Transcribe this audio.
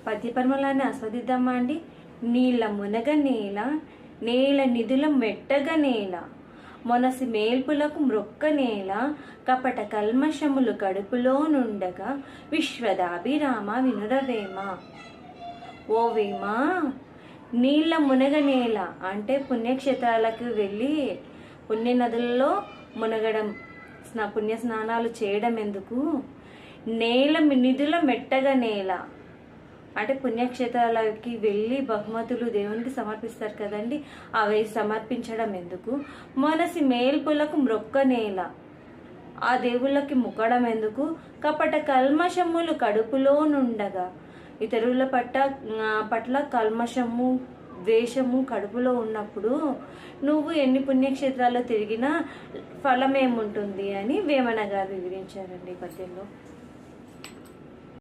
పద్యపర్మలాన్ని ఆస్వాదిద్దామా అండి. నీళ్ళ మునగ నేల, నేల నిధుల మెట్టగ నేల, మొనసి మేల్పులకు మ్రొక్క నేల, కపట కల్మషములు కడుపులో నుండగా, విశ్వదాభిరామ వినురవేమ. ఓ వేమ, నీళ్ళ మునగ నేల అంటే పుణ్యక్షేత్రాలకు వెళ్ళి పుణ్య నదులలో మునగడం, పుణ్య స్నానాలు చేయడం ఎందుకు? నేల నిధుల మెట్టగా నేల అంటే పుణ్యక్షేత్రాలకి వెళ్ళి బహుమతులు దేవునికి సమర్పిస్తారు కదండి, అవి సమర్పించడం ఎందుకు? మనసి మేల్పులకు మ్రొక్క నేల, ఆ దేవుళ్ళకి ముక్కడం ఎందుకు? కపట కల్మషములు కడుపులో నుండగా, ఇతరుల పట్ల కల్మషము ద్వేషము కడుపులో ఉన్నప్పుడు నువ్వు ఎన్ని పుణ్యక్షేత్రాల్లో తిరిగినా ఫలం ఏముంటుంది అని వేమన గారు వివరించారండి పద్యంలో.